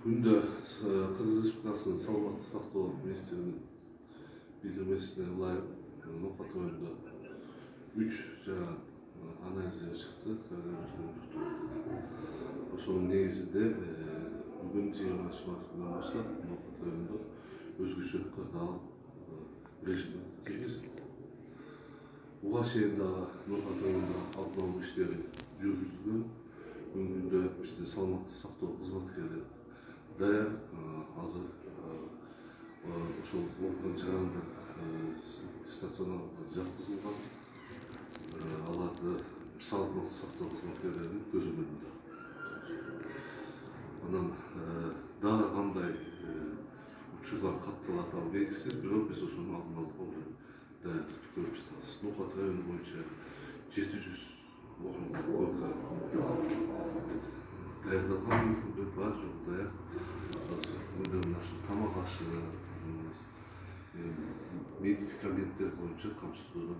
Күндө Кыргыз Республикасынын саламаттык сактоо министринин билдирмесине ылайык ноокат районунда 3 жаңа анализдер чыкты. Ошонун негизинде бүгүн 20 мартынан баштап ноокат районунда өзгөчө кырдаал режим киргизилди. Буга чейин дагы ноокат районунда алдын алуу иштери жүргүзүлгөн. Бүгүндө биздин саламаттык сактоо кызматкерлери даяр азыр ошол орган жарандар стационарга жаткызылган. Аларды саламаттык сактоо кызматкерлеринин көзөмөлүндө. Анан дагы кандай учурлар катталат ал белгисиз, бирок биз ошону алдын алууга даярдык көрүп жатабыз. Ноокат району боюнча 700 орунга даярдалган мүмкүндүк бар, жок даяр. Тамак ашы, медикаменттер боюнча камсыздуулар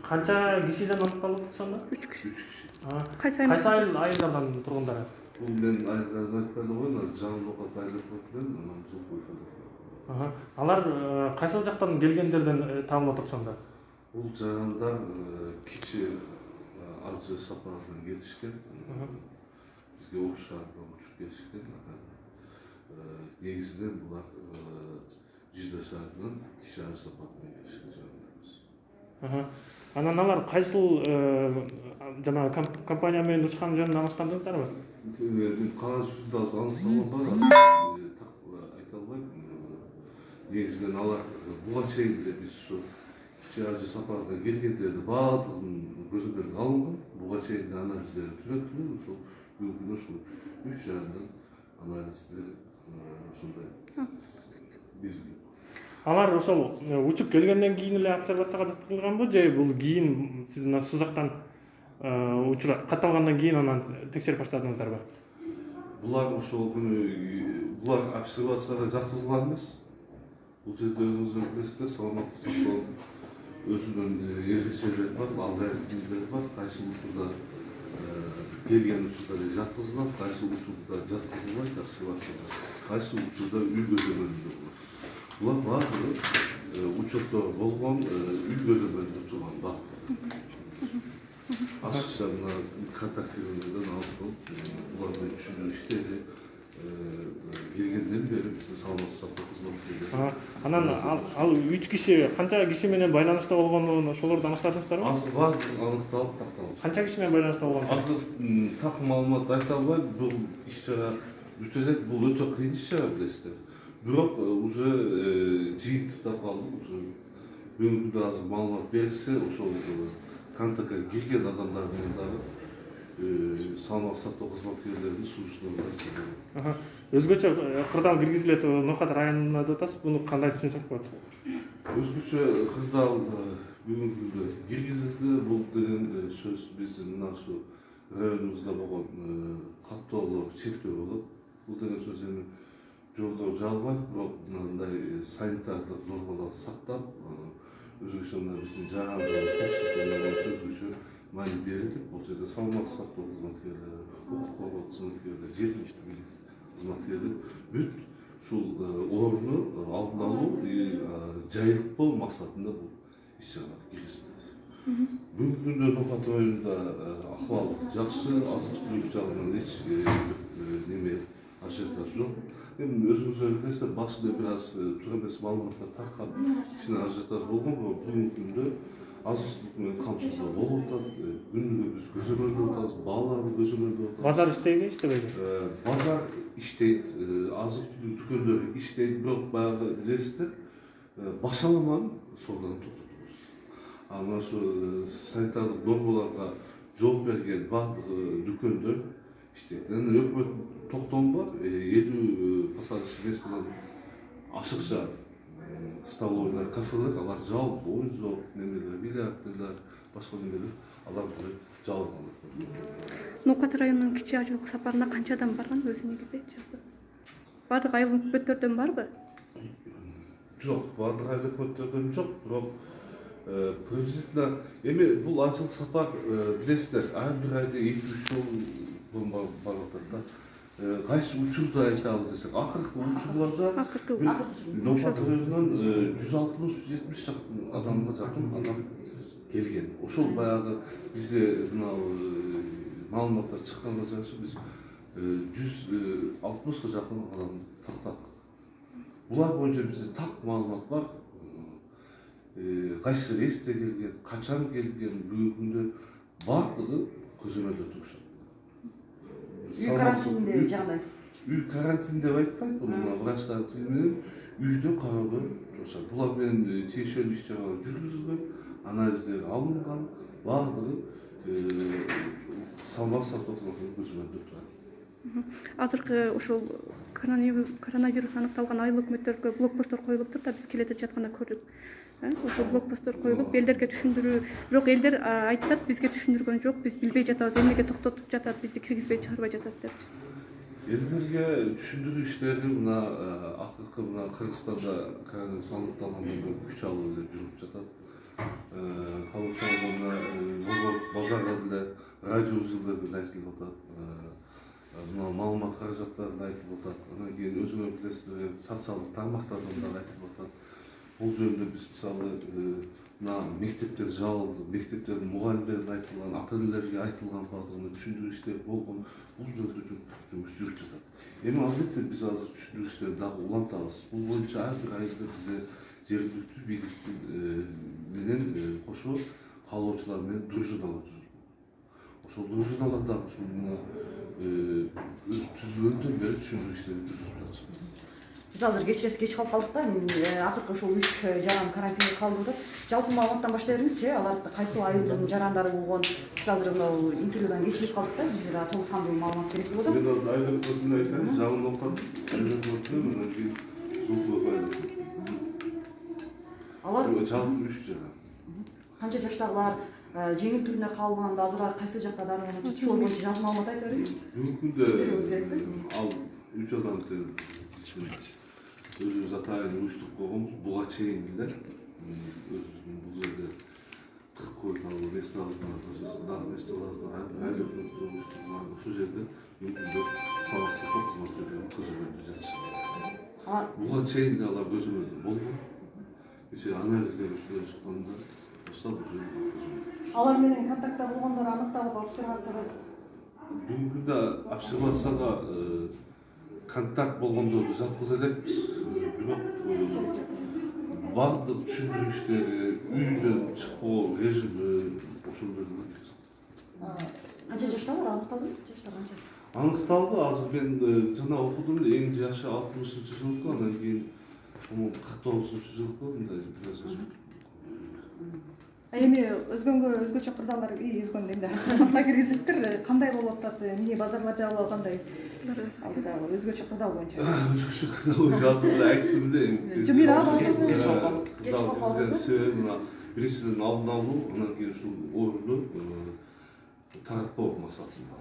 Канча кишиден аныкталып сонда? 3 киши. Кайсы айылдардан тургундары? Бул мен айылдарын айтпай койгон, жаңы ноокат айылдары менен анан Зулкуй. Алар кайсыл жактан келгендерден таанылып атат сонда? Бул жарандар кичи арчы сапардан келишкен. Бизге окшарга учуп келишкен. Негизинен булар Жизда шаарынан кичи арчы сапардан келишкен жарандарбыз. Анан алар кайсыл жанагы компания менен учкан жөнүндө аныктандыңыздарбы? Кагаз жүзүндө азыр аныкталган бар, айта албайм. Негизинен алар буга чейин деле биз ушу кичи арчы сапардан келгендерди баардыгынын көзөмөлүнө алынган. Буга чейин анализдер жүрөтүлгөн. Ошол бүгүн ушул 3 жарандан анализдер ушундай берилген. Алар ошол учуп келгенден кийин эле обсервацияга жаткырылганбы же бул кийин сиз мына сузактан учур катталгандан кийин анан текшерип баштадыңыздарбы? Булар ошол күнү булар обсервацияга жаткызылган эмес. Бул жерде өзүңүздөр билесиздер, саламаттык сактоо өзүнүн эркинчилиги бар, алгоритмдери бар. Кайсы учурда келген учурда жаткызылат, кайсы учурда жаткызылбайт обсервацияга, кайсы учурда үй көзөмөлүндө болот. Булар баардыгы учетто болгон үй көзөмөлүндө турган баардыгы. Ашыкча мына контактилерден алыс болуп, булардын түшүнүү иштери келгенден бери биздин саламаттык сактоо кызматкерлери. Анан ал 3 киши канча киши менен байланышта болгонун ошолорду аныктадыңыздарбы? Азыр баардыгы аныкталып такталып. Канча киши менен байланышта болгон? Азыр так маалымат айта албайм. Бул иш чара бүтө элек, бул өтө кыйын иш чара билесиздер. Бирок уже жыйынтык таркалды. Уже бүгүнкү күндө азыр маалымат берилсе, ошол контактка кирген адамдар менен дагы саламаттык сактоо кызматкерлеринин сунуштарына. Өзгөчө кырдаал киргизилет Ноокат районуна деп атасыз. Буну кандай түшүнсөк болот? Өзгөчө кырдаал бүгүнкү күндө киргизилди. Бул деген сөз биздин мына ушу районубузда болгон каттоолуу чектөө болот. Бул деген сөз эми жолдор жабылбайт, бирок мындай санитардык нормаларды сактап, өзгөчө мына биздин жарандардын коопсуздугуна өзгөчө маани берилип, бул жерде саламаттык сактоо кызматкерлери, укук коргоо кызматкерлери, жергиликтүү бийлик кызматкерлери бүт ушул орунду алдын алуу, жайылтпоо максатында бул иш чаралар киргизилди. Бүгүнкү күндө Ноокат районунда акыбал жакшы, азык-түлүк жагынан эч неме ажиотаж жок. Эми өзүңүздөр билесиздер, башында бир аз туура эмес маалыматтар таркалып, кичине ажиотаж болгон, бирок бүгүнкү күндө азык-түлүк менен камсыздоо болуп атат. Күнүгө биз көзөмөлдөп атабыз, бааларды көзөмөлдөп атабыз. Базар иштейби, иштебейби? Базар иштейт, азык-түлүк дүкөндөрү иштейт, бирок баягы билесиздер, башаламан соодану токтотобуз. Мына ушу санитардык нормаларга жооп берген баардык дүкөндөр иштейт. Эми өкмөт токтому бар, 50 пассажирский местанын ашыкча столовыйлар, кафелер, алар жабылып, оюн зал, немелер, бильярдтар, башка немелер, алар уже жабылган. Ноокат районунун кичи ажылык сапарына канча адам барган өзү негизи? Баардык айыл өкмөттөрдөн барбы? Жок, баардык айыл өкмөттөрдөн жок, бирок приблизительно эми бул ажылык сапар билесиздер, ар бир айда 2-3 жол барып атат да. кайсы учурда айтабыз десек, акыркы учурларда акыркы Новоторунан 160-170 жакын адамга жакын адам келген. Ошол баягы бизде мына маалыматтар чыкканга жараша биз 160га жакын адамды тактадык. Булар боюнча бизде так маалымат бар. Кайсы рейсте келген, качан келген, бүгүнкү күндө баардыгы көзөмөлдө турушат. Үй карантининде жагдай. Үй карантин деп айтпайт, мына врачтардын тили менен үйдө кароодо турушат. Булар менен тиешелүү иш-чаралар жүргүзүлгөн, анализдер алынган, баардыгы салмак сактоосунун көзөмөлдө турат. азыркы ушул коронавирус аныкталган айыл өкмөттөргө блокпосттор коюлуптур да, биз келе жатканда көрдүк. Ошол блокпосттор коюлуп, элдерге түшүндүрүү, бирок элдер айтат, бизге түшүндүргөн жок, биз билбей жатабыз, эмнеге токтотуп жатат, бизди киргизбей чыгарбай жатат деп. Элдерге түшүндүрүү иштери мына акыркы мына Кыргызстанда коронавирус аныкталгандан бери күч алып эле жүрүп жатат. Калысаңыз мына базарда деле радио үзүлгөндө айтылып атат. Мына маалымат каражаттарында айтылып атат. Анан кийин өзүңөр билесиздер, социалдык тармактарда да айтылып атат. Бул жөнүндө биз мисалы мына мектептер жабылды, мектептердин мугалимдерине айтылган, ата энелерге айтылган баардыгына түшүндүрүү иштери болгон. Бул жөнүндө жумуш жүрүп жатат. Эми албетте биз азыр түшүндүрүү иштерин дагы улантабыз. Бул боюнча ар бир айылда бизде жергиликтүү бийликтин менен кошо каалоочулар менен дружиналар түзүлгөн. Ошол дружиналар дагы ушул түзүлгөндөн бери түшүндүрүү иштерин жүргүзүп жатышат. Biz azыр кечиресиз кеч калып калдык да. Акыркы ошол 3 жаран карантинге калды да. Жалпы маалыматтан баштай бериңизчи, алар кайсы айылдын жарандары болгон. Биз азыр мына интервьюдан кечирип калдык да. Бизге дагы толук кандуу маалымат керек болот. Мен азыр айыл өкмөтүнө айтайын, жаңы окуп, айыл өкмөтүнө мына кийин Зултук айыл. Алар жалпы 3 жаран. канча жаштагылар, жеңил түрүнө калганда азыр алар кайсы жакта дарыланат? Ошол боюнча жалпы маалымат айта бериңиз. Бүгүнкү күндө ал 3 адам өзүбүз атайын уюштуруп койгонбуз, буга чейин эле өзүбүздүн бул жерде 40 койталы месталарда айыл өкмөтү уюштурган ошол жерде бүгүнкү саламат сактоо кызматкерлери көзөмөлдө жатышат. Буга чейин эле алар көзөмөлдө болгон. Кечээ анализдер өтүп чыкканда ошол бул жерде көзөмөлдө. Алар менен контактта болгондор аныкталып обсервацияга Бүгүнкү күндө обсервацияга контакт болгондорду жаткыза элекпиз, бирок баардык түшүндүрүү иштери, үйдөн чыкпоо режими ошондорду канча жаштагылар аныкталды? Жаштар канча? аныкталды. Азыр мен жана окудум, эң жашы 60-жылкы, андан кийин 49-жылкы мындай бир жаш. Эми өзгөчө кырдаалдар өзгөн эми антка киргизиптир. Кандай болуп атат? Эмне базарлар жабылып кандай? Алдыда өзгөчө кырдаал боюнча. Өзгөчө кырдаал азыр эле айттым да. Жумир алып себеби мына биринчиден алдын алуу, анан кийин ушул орунду таратпоо максатында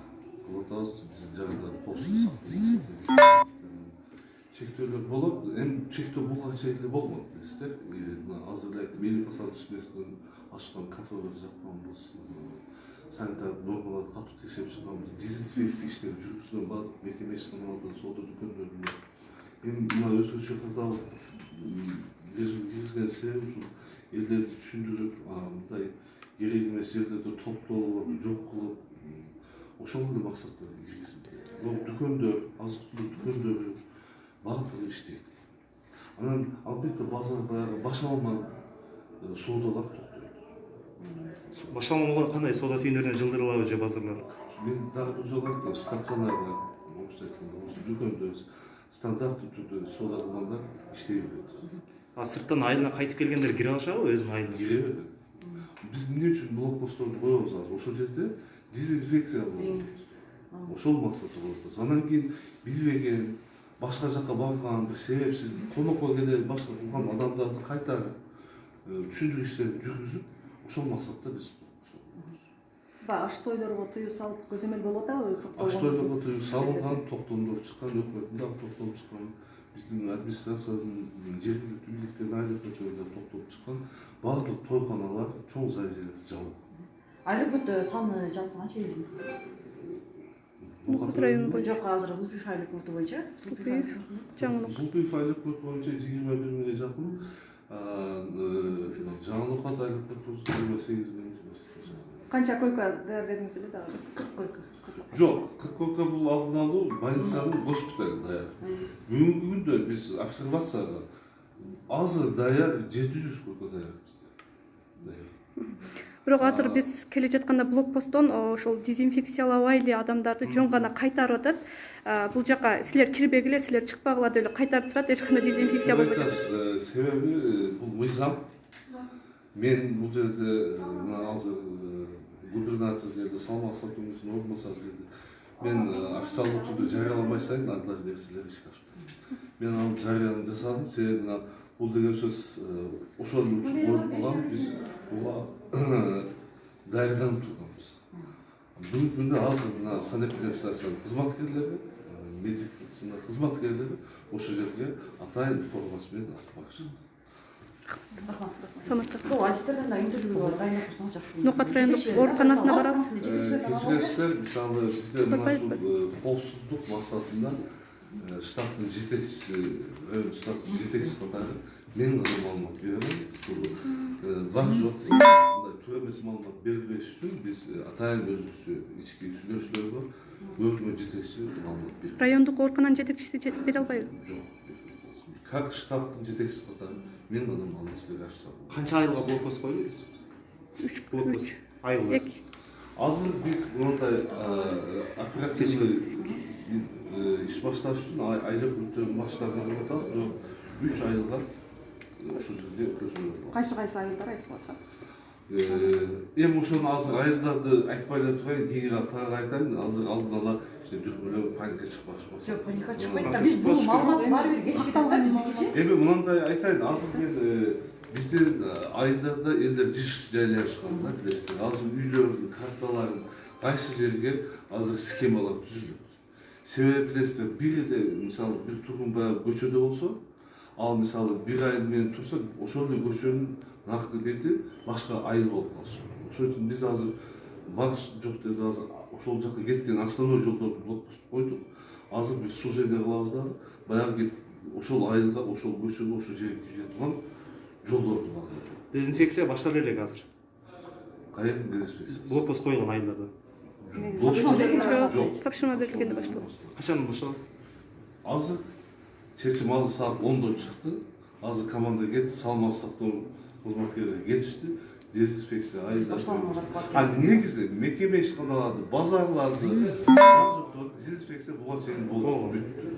кылып атабыз. Биздин жарандар коопсуз сактоо чектөөлөр болот. Эми чектөө булга чейин эле болгон, билесиздер. Мына азыр эле айттым, 50% ашкан кафелерди жапканбыз, санитардык нормаларды катуу текшерип чыкканбыз, дезинфекция иштери жүргүзүлгөн баардык мекеме ишканаларда, соода дүкөндөрүндө. Эми мына өзгөчө кырдаал режимге киргизген себеби ушул элдерди түшүндүрүп, мындай керек эмес жерлерде топтоолорду жок кылып, ошол эле максатта киргизилди. Бирок дүкөндөр, азык түлүк дүкөндөрү баардыгы иштейт. Анан албетте базар баягы башалган соодалар токтойт. Башталган кандай соода түйүндөрүнөн жылдырылабы же базарлар? Мен дагы бир жолу айттым, стационарда, орусча айтканда, дүкөндө стандарттуу түрдө соода кылгандар иштей берет. Сырттан айылына кайтып келгендер кире алышабы өзүнүн айылына? Кире берет. Биз эмне үчүн блокпостторду коебуз азыр? Ошол жерде дезинфекция болот. Ошол максаты болот. Андан кийин билбеген, башка жакка барган, бир себепсиз конокко келе башка кылган адамдарды кайтарып, түшүндүрүү иштерин жүргүзүп, ошол максатта биз аш тойлорго тыюу салып көзөмөл болуп атабы? аш тойлорго тыюу салынган, токтомдор чыккан, өкмөттүн дагы токтом чыккан, биздин администрациянын жергиликтүү бийликтердин айыл өкмөттөрү токтоп чыккан, баардык тойканалар, чоң зал жерлер жабылган. Айыл өкмөттө саны жалпы канча эле? Нукут району бул боюнча. жака азыр Лупиев айлыкмурду боюнча Жаңылык. Зултуев айлык боюнча 21 миңге жакын, Жаңылыкат айлык 28 миң. Канча койка даярдедиңиз эле дагы? 40 койка. Жоқ, 40 койка бул алдын алуу больницанын госпиталі даяр. Бүгүнкү күндө биз обсервацияга азыр даяр 700 койка даяр. Бирок азыр биз келе жатканда блокпосттон ошол дезинфекциялабай эле адамдарды жөн гана кайтарып атат. Бул жака силер кирбегиле, силер чыкпагыла деп эле кайтарып турат. Эч кандай дезинфекция болбой жатат. Себеби бул мыйзам. Мен бул жерде азыр губернатор жерде салмак сатуунун орунбасары жерде мен официалдуу түрдө жарыяламай сайын андай нерселер ишке ашпайт. Мен аны жарыяны жасадым, себеби бул деген сөз ошол үчүн коюп калган, биз буга даярданып турганбыз. Бүгүнкү күндө азыр мына санэпидемстациянын кызматкерлери, медицина кызматкерлери ошол жерге атайын формасы менен барышат. Санатчы. Ошол адистерден да интервьюлар дайындап койсоңуз жакшы. Нукат райондук ооруканасына барабыз. Кечиресиздер, мисалы бизде мына ушул коопсуздук максатында штаттын жетекчиси, район штаттын жетекчиси катары мен гана маалымат беремин. Бул бар жок мындай туура эмес маалымат бербеш үчүн биз атайын өзүбүзчө ички сүйлөшүүлөр бар. Өкмөт жетекчиси маалымат берет. Райондук оорукананын жетекчиси бере албайбы? Жок. Как штаттын жетекчиси катары мен гана маалымат бере алсам. Канча айылга блокпост коюлду? 3 Блокпост айылга. 2. Азыр биз мындай оперативный иш башташ үчүн айлык өтөм баштаган деп атабыз, бирок 3 айылга ошол жерде көзөмөл. Кайсы айылдар айтып алсак? Эми ошону азыр айылдарды айтпай эле турайын, кийинирээк так айтайын. Азыр алдын ала иштеп жүрүп эле паника чыкпашпаса. Жок, паника чыкпайт да. Биз бул маалымат баары бир кечип кетет да биздикичи. Эми мындай айтайын, азыр мен биздин айылдарда элдер жыш жайлашкан да, билесиздер. Азыр үйлөрдүн карталарын кайсы жерге азыр схемалар түзүлөт. Себеби билесиздер, бир эле мисалы бир тургун баягы көчөдө болсо, ал мисалы бир айыл менен турса, ошол эле көчөнүн наркы бети башка айыл болуп калышы. Ошол үчүн биз азыр багыш жок деп азыр ошол жака кеткен основной жолдорду блокпост койдук. Азыр биз сужение кылабыз дагы, баягы ошол айылга, ошол көчөгө, ошол жерге кире турган жолдорду багып. Дезинфекция башталып элек азыр. Кайердин дезинфекциясы? Блокпост койгон айылдарда. Жок. Тапшырма берилгенде башталды. Качан башталат? Азыр чечим алды саат 10-да чыкты. Азыр команда кетти, салмак сактоо кызматкерлери кетишти. Дезинфекция айылда. Негизи мекеме ишканаларды, базарларды, дезинфекция буга чейин болуп бүттү.